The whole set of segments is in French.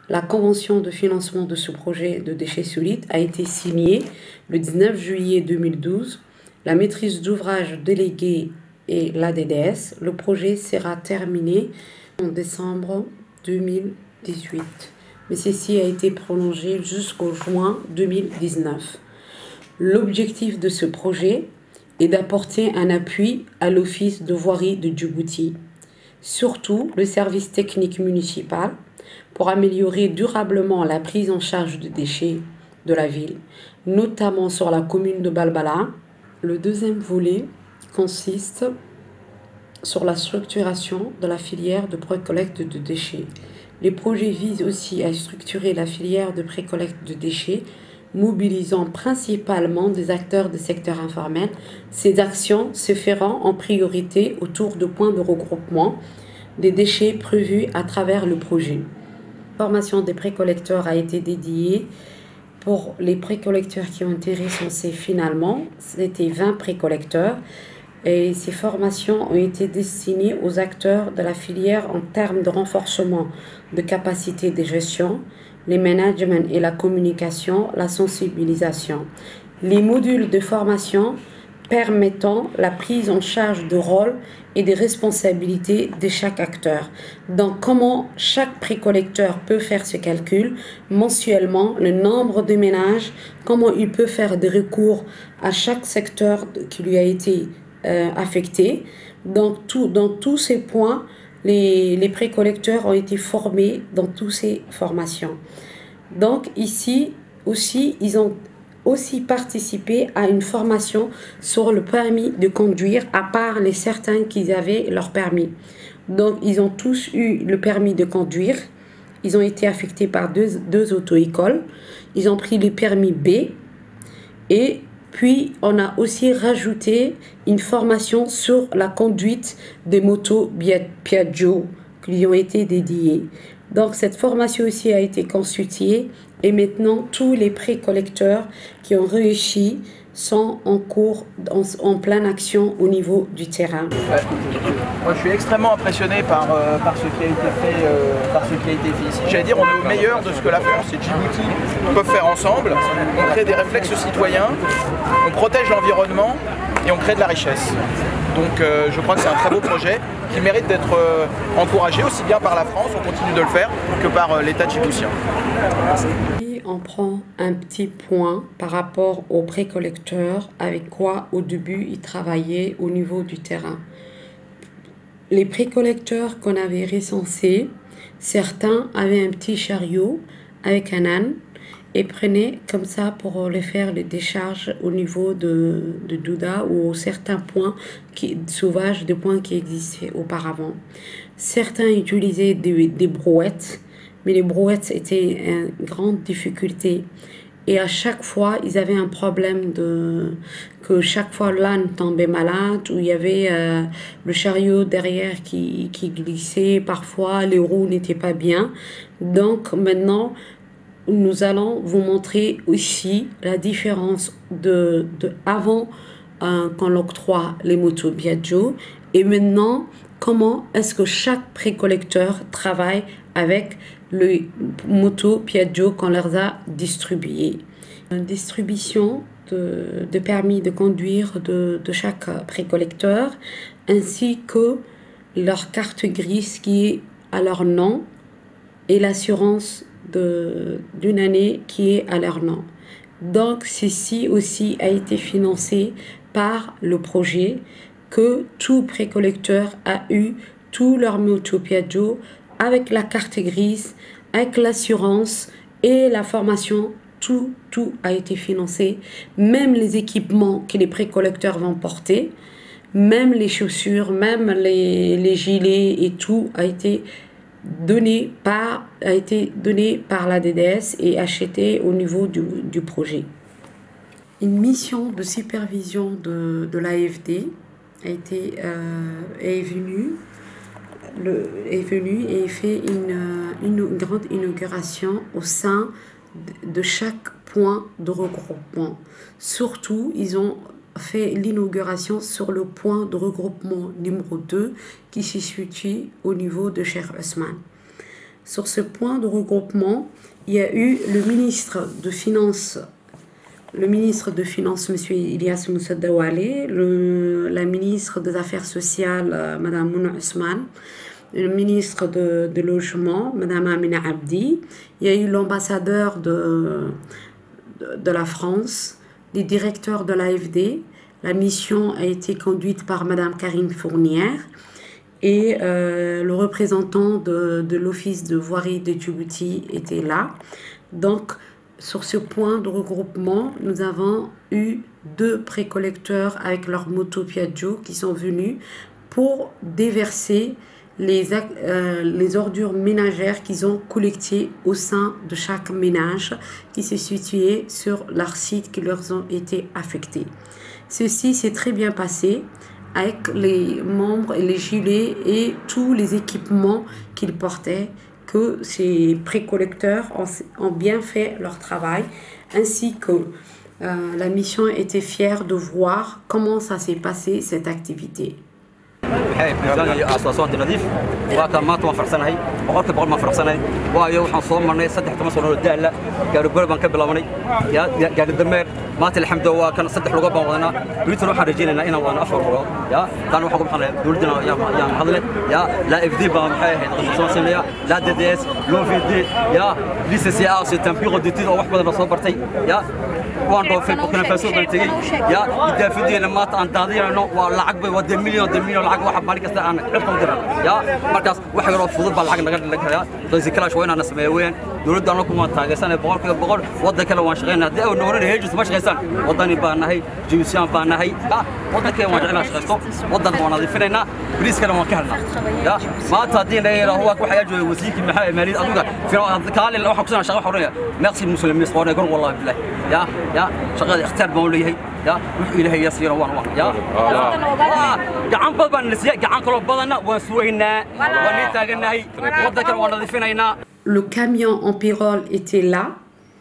La convention de financement de ce projet de déchets solides a été signée le 19 juillet 2012. La maîtrise d'ouvrage déléguée est l'ADDS. Le projet sera terminé en décembre 2018, mais ceci a été prolongé jusqu'au juin 2019. L'objectif de ce projet est d'apporter un appui à l'Office de voirie de Djibouti, surtout le service technique municipal, pour améliorer durablement la prise en charge des déchets de la ville, notamment sur la commune de Balbala. Le deuxième volet consiste sur la structuration de la filière de pré-collecte de déchets. Les projets visent aussi à structurer la filière de pré-collecte de déchets, mobilisant principalement des acteurs du secteur informel. Ces actions se feront en priorité autour de points de regroupement des déchets prévus à travers le projet. La formation des précollecteurs a été dédiée pour les précollecteurs qui ont été recensés finalement. C'était 20 précollecteurs et ces formations ont été destinées aux acteurs de la filière en termes de renforcement de capacité de gestion, les managements et la communication, la sensibilisation. Les modules de formation permettant la prise en charge de rôle et des responsabilités de chaque acteur. Donc, comment chaque précollecteur peut faire ce calcul mensuellement, le nombre de ménages, comment il peut faire des recours à chaque secteur qui lui a été affecté. Donc, dans tous ces points, les précollecteurs ont été formés dans toutes ces formations. Donc, ici aussi, ils ont aussi participé à une formation sur le permis de conduire, à part les certains qui avaient leur permis. Donc, ils ont tous eu le permis de conduire. Ils ont été affectés par deux auto-écoles. Ils ont pris le permis B. Et puis, on a aussi rajouté une formation sur la conduite des motos Piaggio qui lui ont été dédiées. Donc, cette formation aussi a été consultée et maintenant, tous les précollecteurs qui ont réussi sont en cours, en pleine action au niveau du terrain. Moi, je suis extrêmement impressionné par ce qui a été fait, ici. J'allais dire, on est au meilleur de ce que la France et Djibouti peuvent faire ensemble. On crée des réflexes citoyens, on protège l'environnement et on crée de la richesse. Donc je crois que c'est un très beau projet qui mérite d'être encouragé aussi bien par la France, on continue de le faire, que par l'État djiboutien. On prend un petit point par rapport aux précollecteurs, avec quoi au début ils travaillaient au niveau du terrain. Les précollecteurs qu'on avait recensés, certains avaient un petit chariot avec un âne et prenaient comme ça pour les faire les décharges au niveau de Douda ou certains points sauvages, des points qui existaient auparavant. Certains utilisaient des brouettes, mais les brouettes étaient une grande difficulté. Et à chaque fois, ils avaient un problème que chaque fois l'âne tombait malade, ou il y avait le chariot derrière qui glissait, parfois les roues n'étaient pas bien. Donc maintenant, nous allons vous montrer aussi la différence de avant qu'on octroie les motos Piaggio et maintenant comment est-ce que chaque précollecteur travaille avec le moto Piaggio qu'on leur a distribué. Une distribution de permis de conduire de chaque précollecteur ainsi que leur carte grise qui est à leur nom et l'assurance d'une année qui est à leur nom. Donc ceci aussi a été financé par le projet que tout précollecteur a eu tout leur moto Piaggio avec la carte grise, avec l'assurance et la formation, tout a été financé, même les équipements que les précollecteurs vont porter, même les chaussures, même les gilets et tout a été donné par la DDS et acheté au niveau du projet. Une mission de supervision de l'AFD est venue et fait une grande inauguration au sein de chaque point de regroupement. Surtout, ils ont fait l'inauguration sur le point de regroupement numéro 2 qui se situe au niveau de Cheikh Ousmane. Sur ce point de regroupement, il y a eu le ministre de Finances, M. Ilyas Moussa Dawale, la ministre des Affaires sociales, Mme Mouna Ousmane, le ministre de Logement, Mme Amina Abdi. Il y a eu l'ambassadeur de la France, les directeurs de l'AFD. La mission a été conduite par Mme Karine Fournière et le représentant de l'Office de voirie de Djibouti était là. Donc, sur ce point de regroupement, nous avons eu 2 précollecteurs avec leur moto Piaggio qui sont venus pour déverser les ordures ménagères qu'ils ont collectées au sein de chaque ménage qui se situait sur leur site qui leur ont été affectés. Ceci s'est très bien passé avec les membres et les gilets et tous les équipements qu'ils portaient, que ces précollecteurs ont bien fait leur travail, ainsi que la mission était fière de voir comment ça s'est passé cette activité. أساسات نظيف وكان ما توفر سنة وقلت بقول ما فرق سنة ويا حصون مرني صدق تمسون الدالة قالوا بقول بنكب لوني يا قال الدمر مات الحمد لله كان صدق لقبة وأنا قلت روح رجينا هنا وأنا أفر يا كانوا حكم حنا دولتنا يا محضلة يا لا إف دي بام حي لا دي دي إس لو في دي يا ليس سي آر سي تمبيغ دي تي أو واحد من الصبرتي يا وان في بكرة فاسو بنتي يا يدافع دي لما تنتظر إنه والعقبة ودي مليون العقبة واحد مالك أنا عرفت يا مركز واحد يروح فضل بالعقل نقدر لك يا تزي كلا شوينا أنا سماوين دولت أنا كم تاجس أنا بقول وضع كلا وان شغلنا ده ونور الهجس مش غيسان وضعني بنا هي جيمسيان بنا هي وضع كلا وان شغلنا شغلته وضع ونظيفنا بريس كلا وان كهلنا يا ما تدين له هو كل حاجة وزيك مالي أدوك في كان اللي راح كسرنا شغل حرية نقصي المسلمين صورنا يقول والله بالله يا شغل اختار بقوله هي يا إلى هي يصير وان يا قعان بدنا نسيا قعان كل بدنا وسوينا ونتاجنا هي وضع كلا ونظيفنا. Le camion en pyrole était là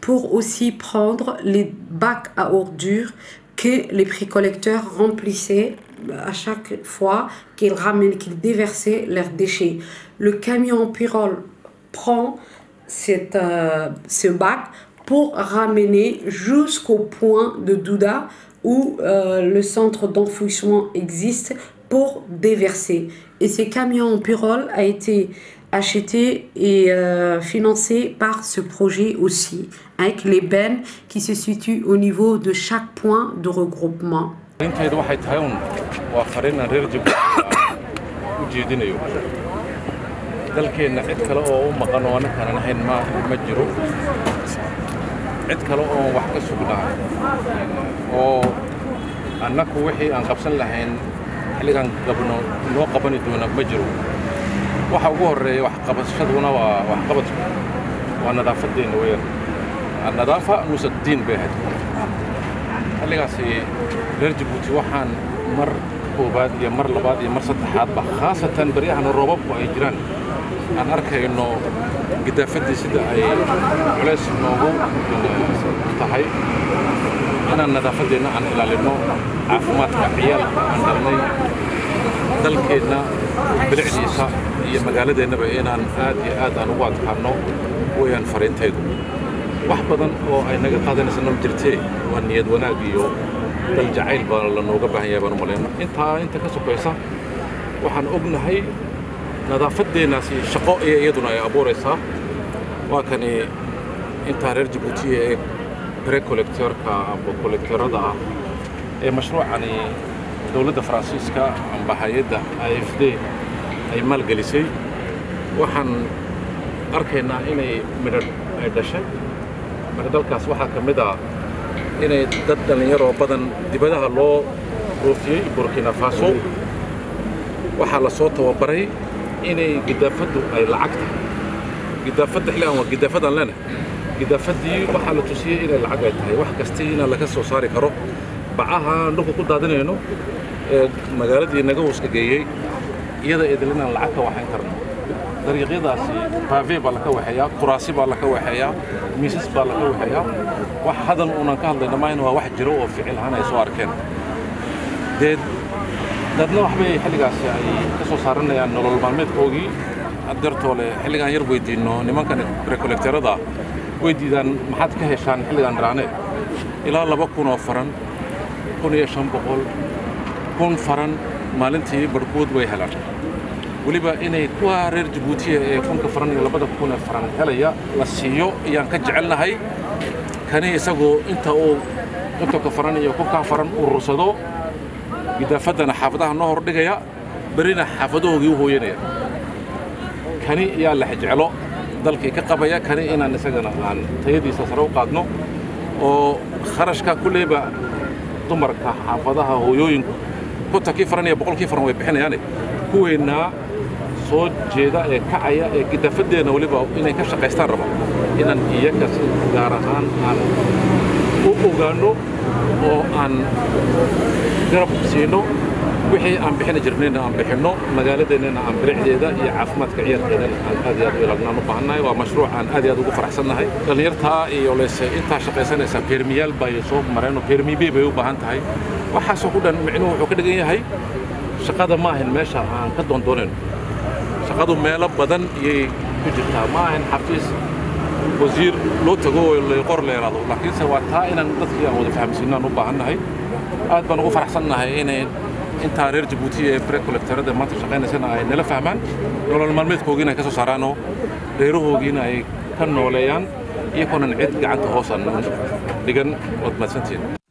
pour aussi prendre les bacs à ordures que les précollecteurs remplissaient à chaque fois qu'ils déversaient leurs déchets. Le camion en pyrole prend ce bac pour ramener jusqu'au point de Douda où le centre d'enfouissement existe pour déverser. Et ce camion en pyrole a été acheté et financé par ce projet aussi, avec les bennes qui se situent au niveau de chaque point de regroupement. waxa ugu horeeya wax qabashaduna waa qabadku waa nadaafadeena weeyaan nadaafa musaddiin baahad xilligaasi reer Djibouti waxaan mar koobaad iyo mar labaad iyo mar saddexaad ba khaasatan bariyahan roobabku ay jiraan aan arkayno gidaafadii sida ay culays noogu tahay inaan nadaafadeena aan ilaalino caafimaadka ciyaalka aan dhalnay dalkeena bilicdiisa iyo magaaladeennaba inaan aad iyo aad aan ugu adkaano weeyaan fariintaydu wax badan oo ay naga qaadanaysa nam jirtee waa niyad wanaag iyo dal jacayl baa la nooga baahan yahay baan u malayna inta ka sokaysa waxaan ognahay nadaafaddeenaasi shaqo iyo iyaduna ay abuuraysaa waa kani intaa reer Djibouti ee precollectorka amba collectorada ah ee mashruucani dowladda Faransiiska amba hay'adda AFD ay maalgelisay waxaan arkaynaa inay midho ay dhashay dalkaas waxaa ka mid ah inay dad dhalinyaro badan dibadaha loo roofiyey Burkina Faso waxaa la soo tababaray inay gidaafaddu ay lacag tahay gidaafadda xilligan waa gidaafadan lena gidaafadii waxaa la tusiyey inay lacag ay tahay wax kasta in laga soo saari karo bacaha dhulka ku daadinayno ee magaaladii naga hoos geeyay iyada idilina lacag ka waxaan karno dariiqyadaasi baave baa la ka waxaya quraasi baa la ka waxaya miisas baa la ka waxaya wax hadan unan ka hadlayna ma inuu wax jiro oo ficil ahaan ay soo arkeen dadna wax bay xilligaasi ay ka soo saaranayaan nolol maalmeedkoogii adeertoole xilligan yar weydiino nimankan precollectorada weydiidaan maxaad ka heshaan xilligan dharaane ilaa 2,000 oo faran 1,500 kun faran maalintii barkood way helaan waliba inay kuwa reer Djibouti ee kunka faran iyo 2,000 faran helaya la siiyo ayaan ka jecelnahay kani isagoo inta ka faran iyo kunka faran urursado gidaafadana xaafadaha noo hordhigaya برينا حافظوه يوهينيا كاني يا اللي حجعله ضلك كقبيا كاني إنا نسجنا عن تيدي سسرو قادنو وخرج ككل بقى تمر كحافظها هو يوين كنت كيف راني بقول كيف راني بحنا يعني هو إنها صوت جيدا كعيا كده فدينا ولبا إنا كشق يستربا إنا إياكس دارهان عن وقانو وعن قرب سينو wixii aan bixin jirnayna aan bixino magaaladeena aan bilicdeeda iyo caafimaadka ciyaarteena aan aad iyo aad u ilaalnaan u baahanahay waa mashruuc aan aad iyo aad ugu faraxsanahay dhalinyarta iyo leesay inta shaqaysanaysa permiyal bay soo mareen oo permibi bay u baahan tahay waxa soo ku dhan micnuhu wuxuu ka dhigan yahay shaqada ma ahan meesha aan ka doondoonayno shaqadu meelo badan iyo ku jirtaa ma ahan xafiis wasiir loo tago oo qor leerado laakiin se waa taa inaan dadkii aan wada fahamsiinaan u baahannahay aad baan ugu faraxsanahay inay انت رير جيبوتي بريكولكتور ده ما تشغلنا سنة نلا فهمان لولا المعلومات كوجينا كسر سرانو ريروه جينا كانوا ليان يكون نعد قعدت هوصل لجن قد ما سنتين